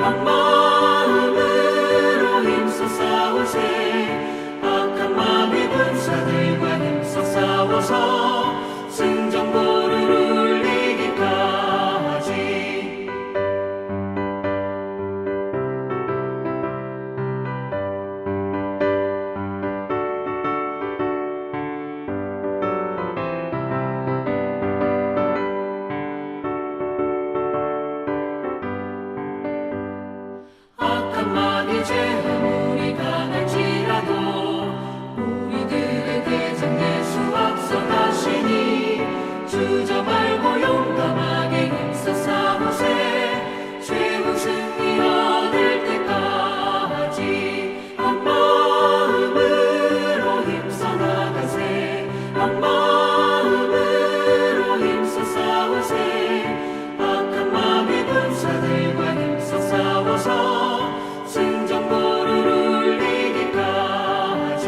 한 마음으로 힘써 싸우세. 악한 마귀 군사들과 힘써 싸워서 승전보를 울리기까지. 악한 마귀 죄 아무리 강할지라도 우리들의 대장 예수 앞서 가시니 주저 말고 용감하게 힘써 싸우세. 최후 승리 얻을 때까지 한 마음으로 힘써 나가세. 한 마음으로 힘써 싸우세. 악한 마귀 군사들과 힘써 싸워서 승전보를 울리기까지.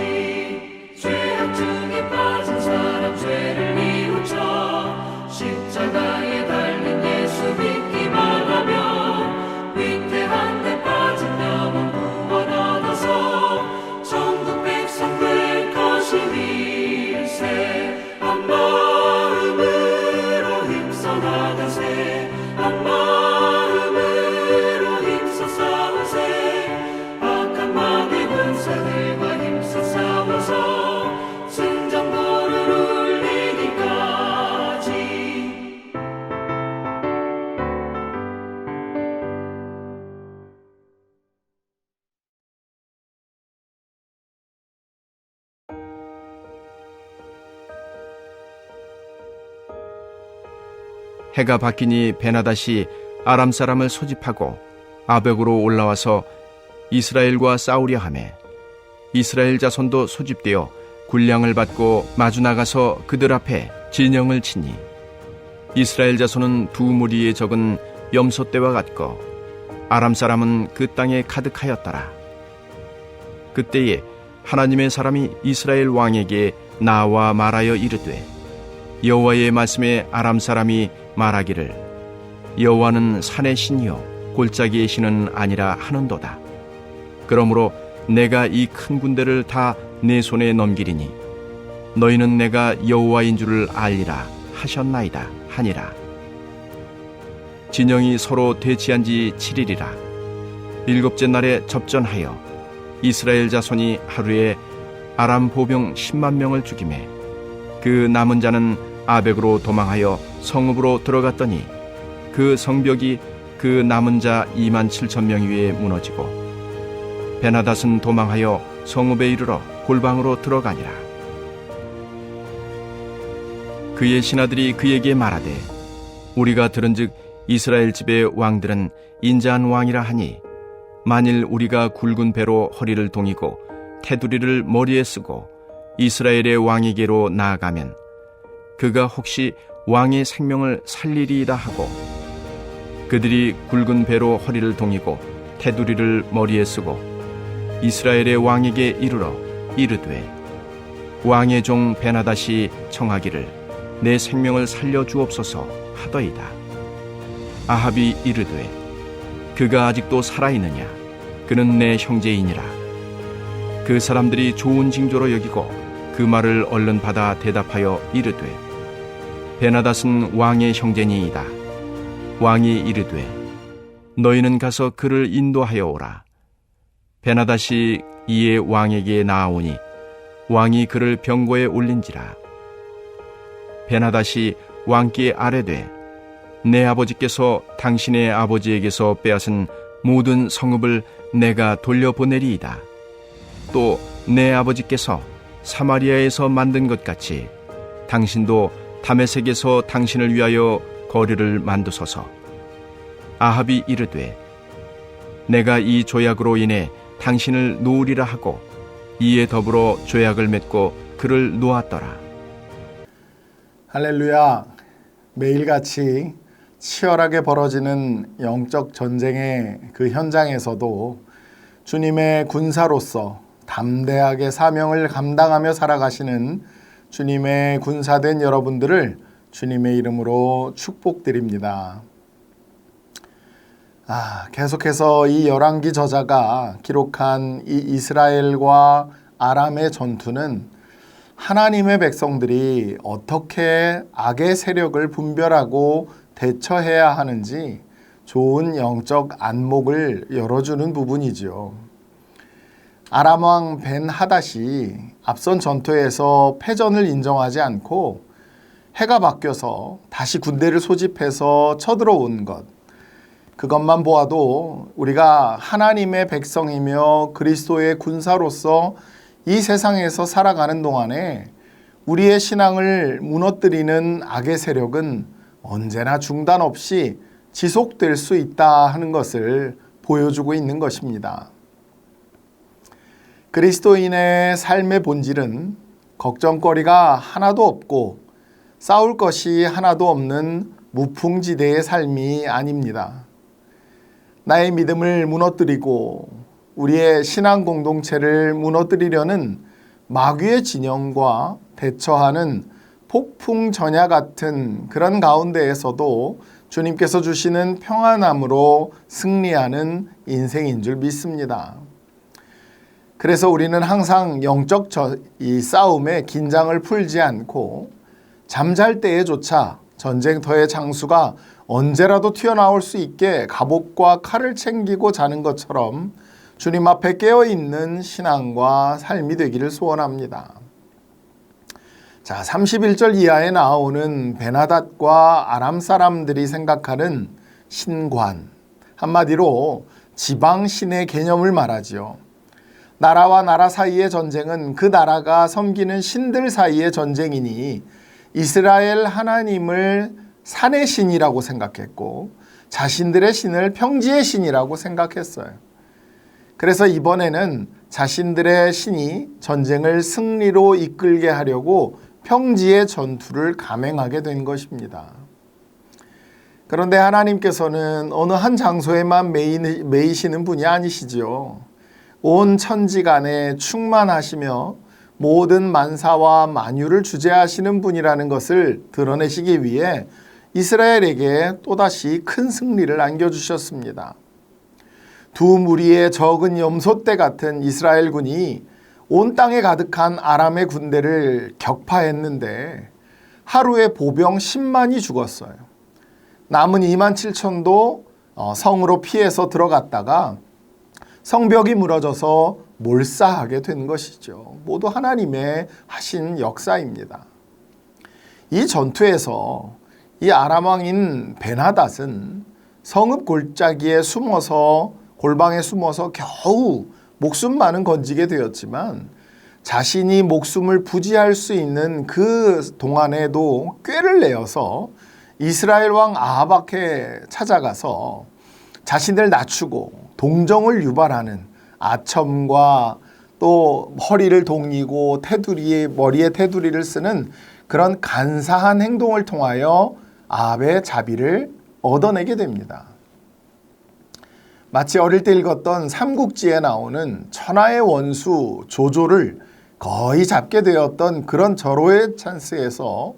죄악 중에 빠진 사람 죄를 뉘우쳐 십자가에 달린 예수 믿기만 하면 위태한 데 빠진 영혼 구원 얻어서 천국 백성 될 것임일세. 한 마음으로 힘써 나가세. 한 마음으로 힘써 싸우세. 악한 마귀 군사들과 힘써 싸워서 승전보를 울리기까지. 해가 바뀌니 베나닷이 아람 사람을 소집하고 아벡으로 올라와서 이스라엘과 싸우려 하매 이스라엘 자손도 소집되어 군량을 받고 마주 나가서 그들 앞에 진영을 치니 이스라엘 자손은 두 무리에 적은 염소 떼와 같고 아람 사람은 그 땅에 가득하였더라. 그때에 하나님의 사람이 이스라엘 왕에게 나와 말하여 이르되 여호와의 말씀에 아람 사람이 말하기를 여호와는 산의 신이요 골짜기의 신은 아니라 하는도다. 그러므로 내가 이 큰 군대를 다 내 손에 넘기리니 너희는 내가 여호와인 줄을 알리라 하셨나이다 하니라. 진영이 서로 대치한 지 7일이라. 일곱째 날에 접전하여 이스라엘 자손이 하루에 아람 보병 10만 명을 죽이매 그 남은 자는 아벡으로 도망하여 성읍으로 들어갔더니 그 성벽이 그 남은 자 2만 7천 명 위에 무너지고 베나닷은 도망하여 성읍에 이르러 골방으로 들어가니라. 그의 신하들이 그에게 말하되 우리가 들은즉 이스라엘 집의 왕들은 인자한 왕이라 하니 만일 우리가 굵은 배로 허리를 동이고 테두리를 머리에 쓰고 이스라엘의 왕에게로 나아가면 그가 혹시 왕의 생명을 살리리이다 하고 그들이 굵은 배로 허리를 동이고 테두리를 머리에 쓰고 이스라엘의 왕에게 이르러 이르되 왕의 종 베나닷이 청하기를 내 생명을 살려 주옵소서 하더이다. 아합이 이르되 그가 아직도 살아있느냐? 그는 내 형제이니라. 그 사람들이 좋은 징조로 여기고 그 말을 얼른 받아 대답하여 이르되 베나닷은 왕의 형제니이다. 왕이 이르되 너희는 가서 그를 인도하여 오라. 베나닷이 이에 왕에게 나아오니 왕이 그를 병고에 올린지라. 베나닷이 왕께 아뢰되 내 아버지께서 당신의 아버지에게서 빼앗은 모든 성읍을 내가 돌려보내리이다. 또 내 아버지께서 사마리아에서 만든 것 같이 당신도 다메섹에서 당신을 위하여 거리를 만드소서. 아합이 이르되 내가 이 조약으로 인해 당신을 놓으리라 하고 이에 더불어 조약을 맺고 그를 놓았더라. 할렐루야. 매일같이 치열하게 벌어지는 영적 전쟁의 그 현장에서도 주님의 군사로서 담대하게 사명을 감당하며 살아가시는 주님의 군사된 여러분들을 주님의 이름으로 축복드립니다. 계속해서 이 열왕기 저자가 기록한 이 이스라엘과 아람의 전투는 하나님의 백성들이 어떻게 악의 세력을 분별하고 대처해야 하는지 좋은 영적 안목을 열어주는 부분이지요. 아람 왕 벤 하닷이 앞선 전투에서 패전을 인정하지 않고 해가 바뀌어서 다시 군대를 소집해서 쳐들어온 것, 그것만 보아도 우리가 하나님의 백성이며 그리스도의 군사로서 이 세상에서 살아가는 동안에 우리의 신앙을 무너뜨리는 악의 세력은 언제나 중단 없이 지속될 수 있다 하는 것을 보여주고 있는 것입니다. 그리스도인의 삶의 본질은 걱정거리가 하나도 없고 싸울 것이 하나도 없는 무풍지대의 삶이 아닙니다. 나의 믿음을 무너뜨리고 우리의 신앙 공동체를 무너뜨리려는 마귀의 진영과 대처하는 폭풍 전야 같은 그런 가운데에서도 주님께서 주시는 평안함으로 승리하는 인생인 줄 믿습니다. 그래서 우리는 항상 영적 이 싸움에 긴장을 풀지 않고 잠잘 때에조차 전쟁터의 장수가 언제라도 튀어나올 수 있게 갑옷과 칼을 챙기고 자는 것처럼 주님 앞에 깨어있는 신앙과 삶이 되기를 소원합니다. 자, 31절 이하에 나오는 베나닷과 아람 사람들이 생각하는 신관, 한마디로 지방신의 개념을 말하지요. 나라와 나라 사이의 전쟁은 그 나라가 섬기는 신들 사이의 전쟁이니 이스라엘 하나님을 산의 신이라고 생각했고 자신들의 신을 평지의 신이라고 생각했어요. 그래서 이번에는 자신들의 신이 전쟁을 승리로 이끌게 하려고 평지의 전투를 감행하게 된 것입니다. 그런데 하나님께서는 어느 한 장소에만 매이시는 분이 아니시지요. 온 천지간에 충만하시며 모든 만사와 만유를 주재하시는 분이라는 것을 드러내시기 위해 이스라엘에게 또다시 큰 승리를 안겨주셨습니다. 두 무리의 적은 염소떼 같은 이스라엘군이 온 땅에 가득한 아람의 군대를 격파했는데 하루에 보병 10만이 죽었어요. 남은 2만 7천도 성으로 피해서 들어갔다가 성벽이 무너져서 몰사하게 된 것이죠. 모두 하나님의 하신 역사입니다. 이 전투에서 이 아람 왕인 베나닷은 성읍 골짜기에 숨어서 골방에 숨어서 겨우 목숨만은 건지게 되었지만 자신이 목숨을 부지할 수 있는 그 동안에도 꾀를 내어서 이스라엘 왕 아합 앞에 찾아가서 자신을 낮추고 동정을 유발하는 아첨과 또 허리를 동이고 머리에 테두리를 쓰는 그런 간사한 행동을 통하여 아합의 자비를 얻어내게 됩니다. 마치 어릴 때 읽었던 삼국지에 나오는 천하의 원수 조조를 거의 잡게 되었던 그런 절호의 찬스에서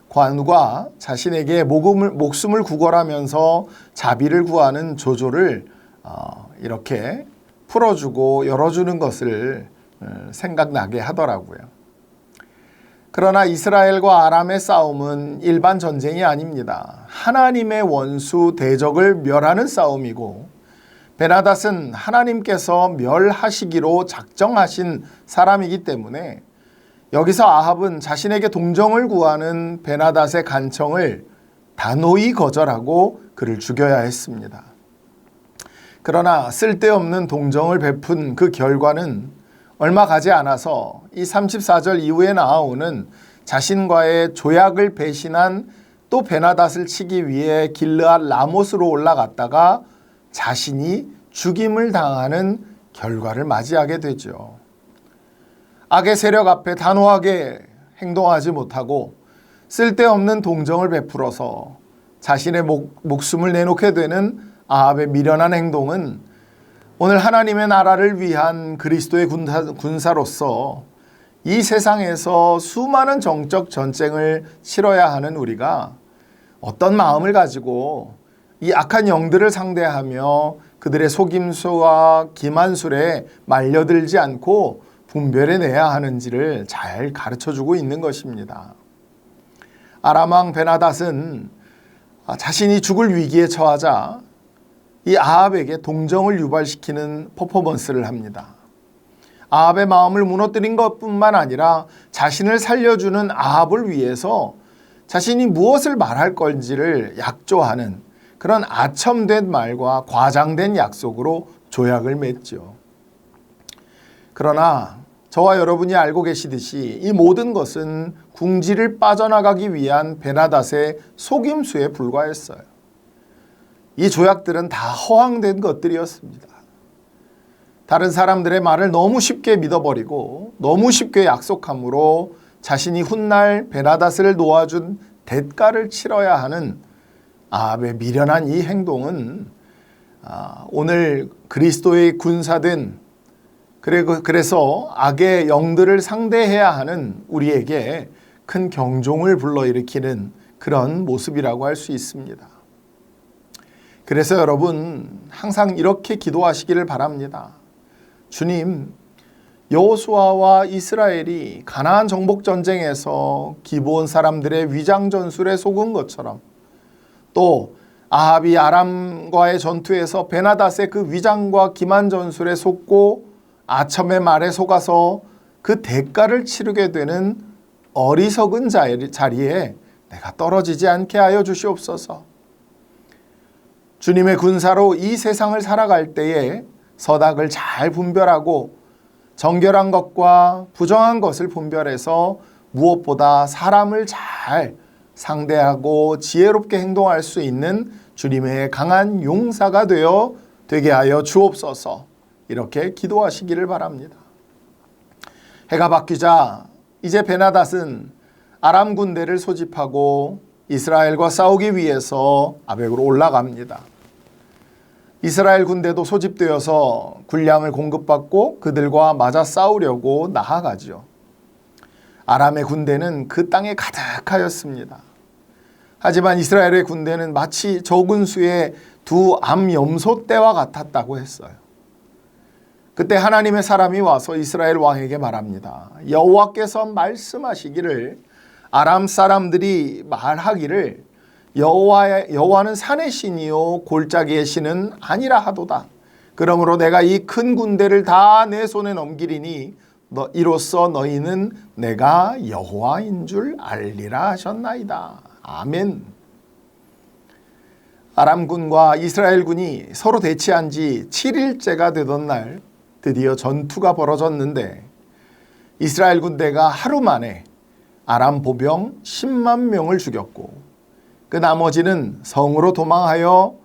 관우가 자신에게 목숨을 구걸하면서 자비를 구하는 조조를 이렇게 풀어주고 열어주는 것을 생각나게 하더라고요. 그러나 이스라엘과 아람의 싸움은 일반 전쟁이 아닙니다. 하나님의 원수 대적을 멸하는 싸움이고 베나닷은 하나님께서 멸하시기로 작정하신 사람이기 때문에 여기서 아합은 자신에게 동정을 구하는 베나닷의 간청을 단호히 거절하고 그를 죽여야 했습니다. 그러나 쓸데없는 동정을 베푼 그 결과는 얼마 가지 않아서 이 34절 이후에 나오는 자신과의 조약을 배신한 또 베나닷을 치기 위해 길르앗 라못으로 올라갔다가 자신이 죽임을 당하는 결과를 맞이하게 되죠. 악의 세력 앞에 단호하게 행동하지 못하고 쓸데없는 동정을 베풀어서 자신의 목숨을 내놓게 되는 아합의 미련한 행동은 오늘 하나님의 나라를 위한 그리스도의 군사로서 이 세상에서 수많은 정적 전쟁을 치러야 하는 우리가 어떤 마음을 가지고 이 악한 영들을 상대하며 그들의 속임수와 기만술에 말려들지 않고 분별해내야 하는지를 잘 가르쳐주고 있는 것입니다. 아람 왕 베나닷은 자신이 죽을 위기에 처하자 이 아합에게 동정을 유발시키는 퍼포먼스를 합니다. 아합의 마음을 무너뜨린 것뿐만 아니라 자신을 살려주는 아합을 위해서 자신이 무엇을 말할 건지를 약조하는 그런 아첨된 말과 과장된 약속으로 조약을 맺죠. 그러나 저와 여러분이 알고 계시듯이 이 모든 것은 궁지를 빠져나가기 위한 베나닷의 속임수에 불과했어요. 이 조약들은 다 허황된 것들이었습니다. 다른 사람들의 말을 너무 쉽게 믿어버리고 너무 쉽게 약속함으로 자신이 훗날 베나닷을 놓아준 대가를 치러야 하는 아합의 미련한 이 행동은 오늘 그리스도의 군사된 그래서 악의 영들을 상대해야 하는 우리에게 큰 경종을 불러일으키는 그런 모습이라고 할 수 있습니다. 그래서 여러분 항상 이렇게 기도하시기를 바랍니다. 주님, 여호수아와 이스라엘이 가나안 정복 전쟁에서 기브온 사람들의 위장 전술에 속은 것처럼 또 아합이 아람과의 전투에서 베나닷의 그 위장과 기만 전술에 속고 아첨의 말에 속아서 그 대가를 치르게 되는 어리석은 자리에 내가 떨어지지 않게 하여 주시옵소서. 주님의 군사로 이 세상을 살아갈 때에 선악을 잘 분별하고 정결한 것과 부정한 것을 분별해서 무엇보다 사람을 잘 상대하고 지혜롭게 행동할 수 있는 주님의 강한 용사가 되게 하여 주옵소서. 이렇게 기도하시기를 바랍니다. 해가 바뀌자 이제 베나닷은 아람 군대를 소집하고 이스라엘과 싸우기 위해서 아벡으로 올라갑니다. 이스라엘 군대도 소집되어서 군량을 공급받고 그들과 맞아 싸우려고 나아가죠. 아람의 군대는 그 땅에 가득하였습니다. 하지만 이스라엘의 군대는 마치 적은 수의 두 암염소 떼와 같았다고 했어요. 그때 하나님의 사람이 와서 이스라엘 왕에게 말합니다. 여호와께서 말씀하시기를 아람 사람들이 말하기를 여호와는 산의 신이요 골짜기의 신은 아니라 하도다. 그러므로 내가 이 큰 군대를 다 내 손에 넘기리니 이로써 너희는 내가 여호와인 줄 알리라 하셨나이다. 아멘. 아람군과 이스라엘군이 서로 대치한 지 7일째가 되던 날 드디어 전투가 벌어졌는데 이스라엘 군대가 하루 만에 아람 보병 10만 명을 죽였고 그 나머지는 성으로 도망하여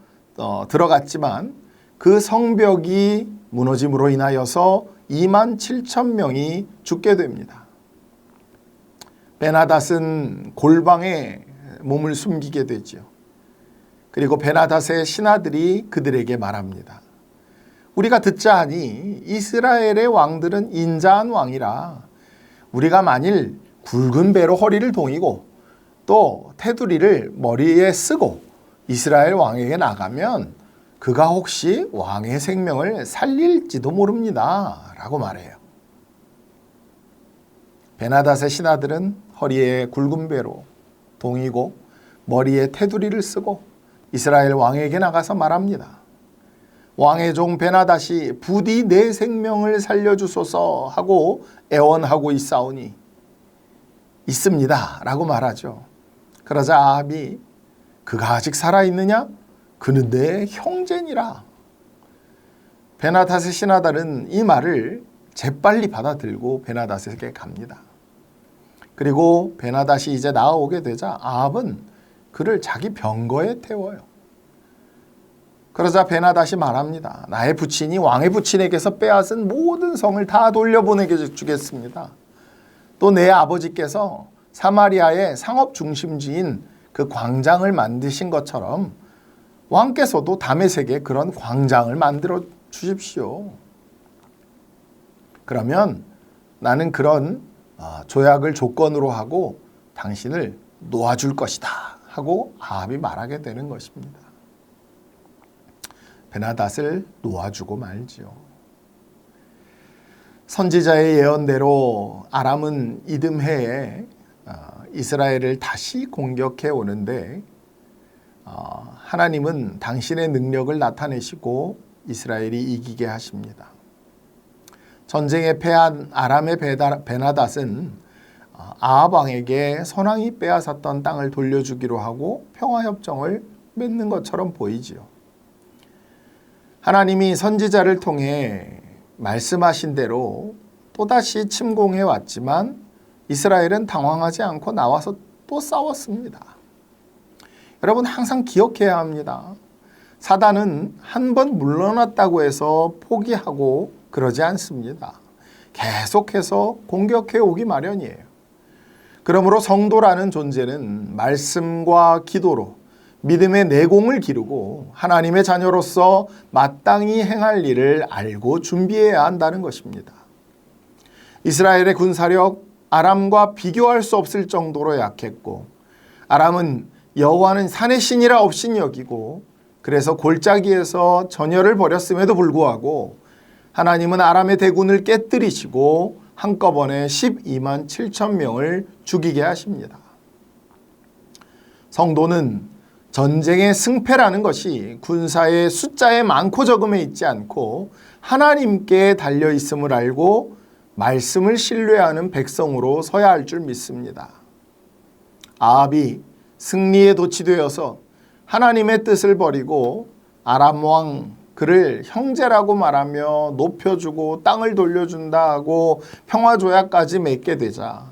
들어갔지만 그 성벽이 무너짐으로 인하여서 2만 7천 명이 죽게 됩니다. 베나닷은 골방에 몸을 숨기게 되죠. 그리고 베나닷의 신하들이 그들에게 말합니다. 우리가 듣자 하니 이스라엘의 왕들은 인자한 왕이라 우리가 만일 굵은 배로 허리를 동이고 또 테두리를 머리에 쓰고 이스라엘 왕에게 나가면 그가 혹시 왕의 생명을 살릴지도 모릅니다. 라고 말해요. 베나닷의 신하들은 허리에 굵은 배로 동이고 머리에 테두리를 쓰고 이스라엘 왕에게 나가서 말합니다. 왕의 종 베나닷이 부디 내 생명을 살려주소서 하고 애원하고 있사오니 있습니다. 라고 말하죠. 그러자 아합이 그가 아직 살아있느냐? 그는 내 형제니라. 베나닷의 신하들은 이 말을 재빨리 받아들고 베나닷에게 갑니다. 그리고 베나닷이 이제 나아오게 되자 아합은 그를 자기 병거에 태워요. 그러자 베나닷이 말합니다. 나의 부친이 왕의 부친에게서 빼앗은 모든 성을 다 돌려보내게 주겠습니다. 또 내 아버지께서 사마리아의 상업 중심지인 그 광장을 만드신 것처럼 왕께서도 다메섹에 그런 광장을 만들어 주십시오. 그러면 나는 그런 조약을 조건으로 하고 당신을 놓아줄 것이다 하고 아합이 말하게 되는 것입니다. 베나닷을 놓아주고 말지요. 선지자의 예언대로 아람은 이듬해에 이스라엘을 다시 공격해 오는데 하나님은 당신의 능력을 나타내시고 이스라엘이 이기게 하십니다. 전쟁에 패한 아람의 베나닷은 아합 왕에게 선왕이 빼앗았던 땅을 돌려주기로 하고 평화협정을 맺는 것처럼 보이지요. 하나님이 선지자를 통해 말씀하신 대로 또다시 침공해 왔지만 이스라엘은 당황하지 않고 나와서 또 싸웠습니다. 여러분 항상 기억해야 합니다. 사단은 한 번 물러났다고 해서 포기하고 그러지 않습니다. 계속해서 공격해 오기 마련이에요. 그러므로 성도라는 존재는 말씀과 기도로 믿음의 내공을 기르고 하나님의 자녀로서 마땅히 행할 일을 알고 준비해야 한다는 것입니다. 이스라엘의 군사력 아람과 비교할 수 없을 정도로 약했고 아람은 여호와는 산의 신이라 없인 여기고 그래서 골짜기에서 전열을 벌였음에도 불구하고 하나님은 아람의 대군을 깨뜨리시고 한꺼번에 12만 7천 명을 죽이게 하십니다. 성도는 전쟁의 승패라는 것이 군사의 숫자의 많고 적음에 있지 않고 하나님께 달려 있음을 알고 말씀을 신뢰하는 백성으로 서야 할 줄 믿습니다. 아합이 승리에 도취되어서 하나님의 뜻을 버리고 아람 왕 그를 형제라고 말하며 높여주고 땅을 돌려준다 하고 평화조약까지 맺게 되자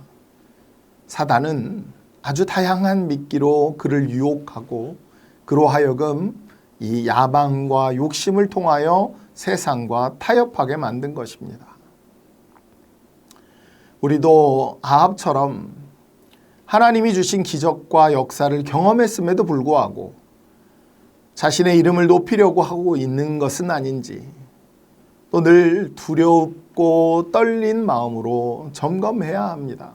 사단은 아주 다양한 미끼로 그를 유혹하고 그로 하여금 이 야망과 욕심을 통하여 세상과 타협하게 만든 것입니다. 우리도 아합처럼 하나님이 주신 기적과 역사를 경험했음에도 불구하고 자신의 이름을 높이려고 하고 있는 것은 아닌지 또 늘 두렵고 떨린 마음으로 점검해야 합니다.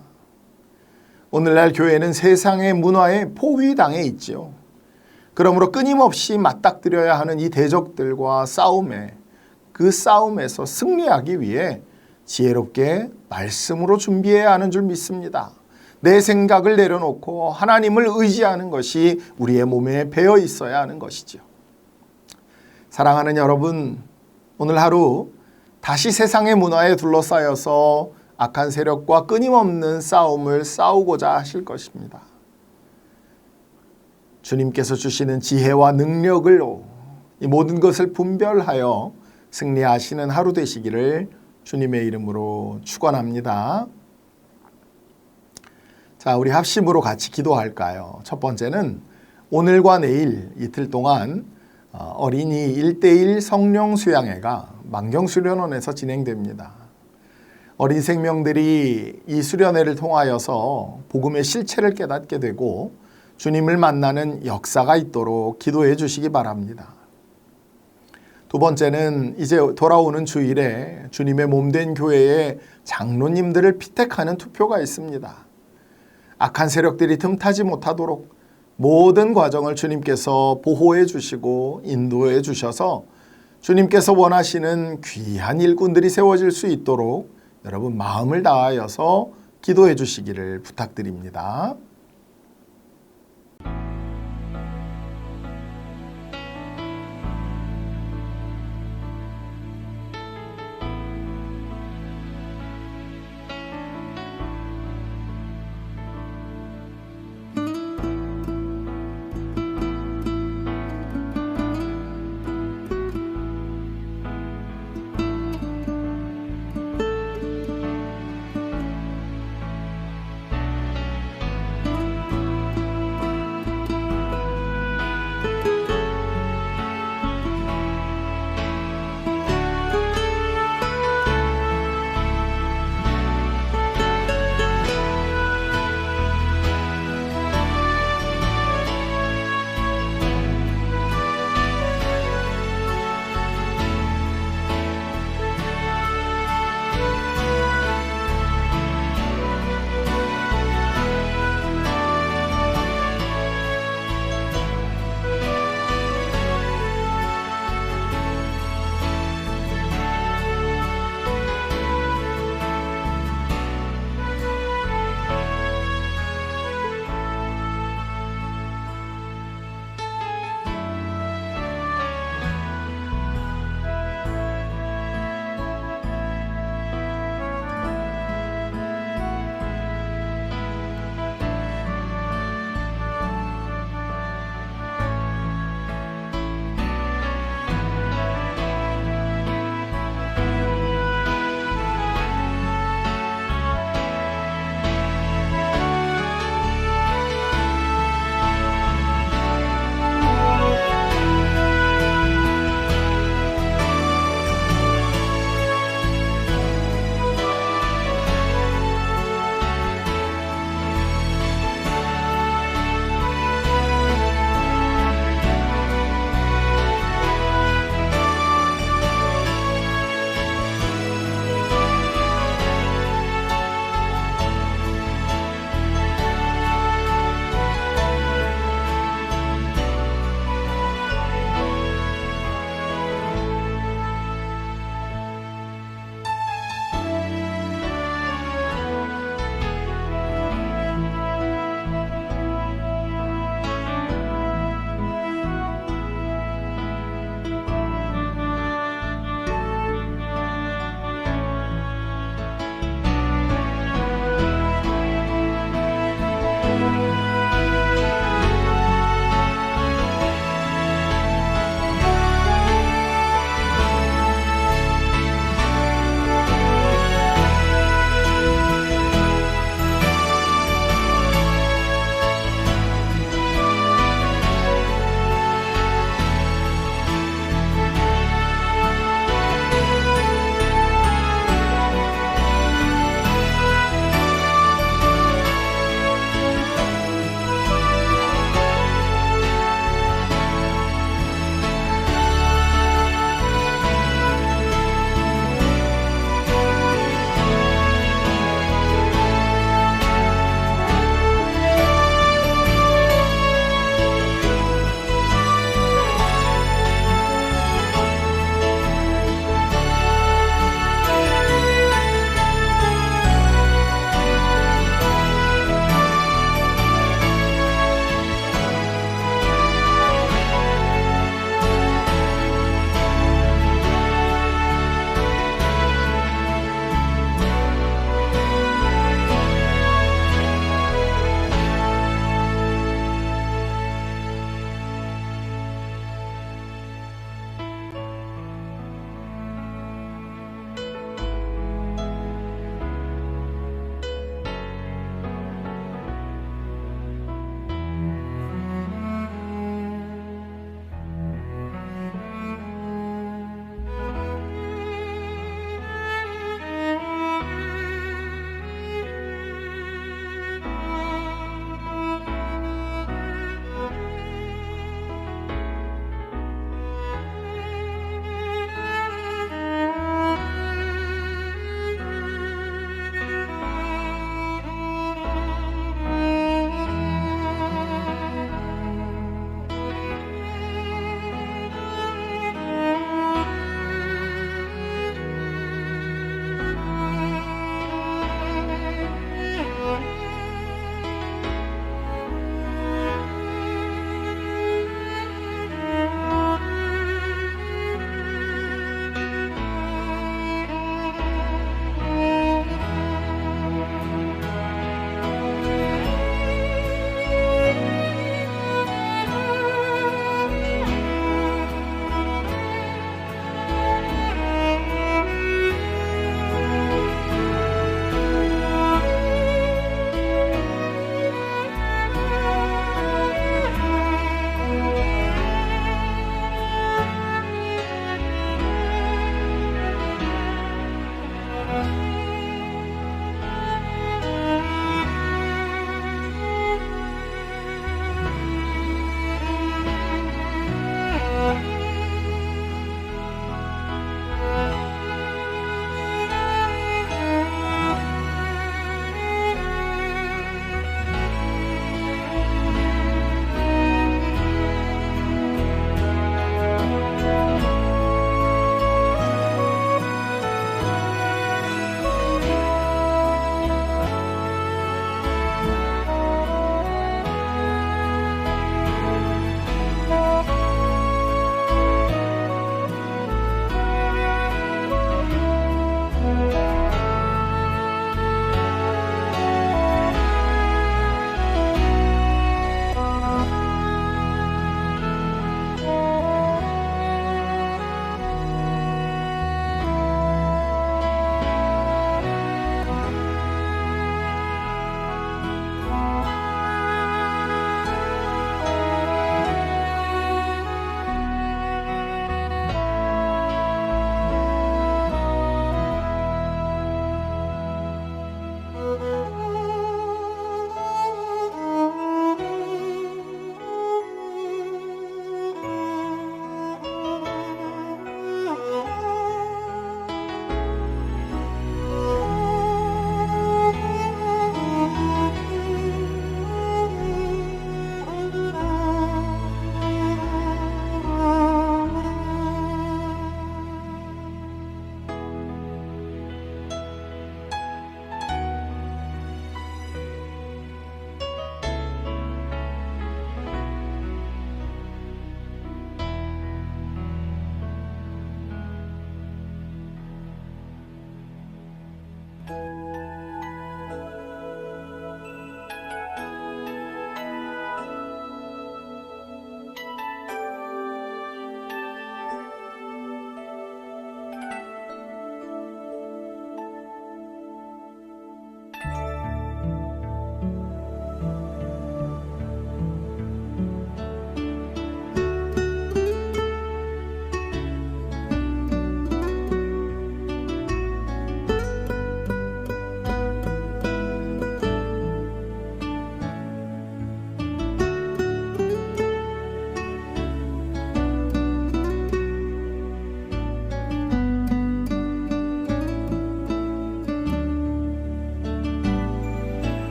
오늘날 교회는 세상의 문화에 포위당해 있지요. 그러므로 끊임없이 맞닥뜨려야 하는 이 대적들과 그 싸움에서 승리하기 위해 지혜롭게 말씀으로 준비해야 하는 줄 믿습니다. 내 생각을 내려놓고 하나님을 의지하는 것이 우리의 몸에 배어 있어야 하는 것이죠. 사랑하는 여러분, 오늘 하루 다시 세상의 문화에 둘러싸여서 악한 세력과 끊임없는 싸움을 싸우고자 하실 것입니다. 주님께서 주시는 지혜와 능력으로 이 모든 것을 분별하여 승리하시는 하루 되시기를 주님의 이름으로 축원합니다. 자, 우리 합심으로 같이 기도할까요? 첫 번째는 오늘과 내일 이틀 동안 어린이 1:1 성령 수양회가 만경수련원에서 진행됩니다. 어린 생명들이 이 수련회를 통하여서 복음의 실체를 깨닫게 되고 주님을 만나는 역사가 있도록 기도해 주시기 바랍니다. 두 번째는 이제 돌아오는 주일에 주님의 몸된 교회의 장로님들을 피택하는 투표가 있습니다. 악한 세력들이 틈타지 못하도록 모든 과정을 주님께서 보호해 주시고 인도해 주셔서 주님께서 원하시는 귀한 일꾼들이 세워질 수 있도록 여러분 마음을 다하여서 기도해 주시기를 부탁드립니다.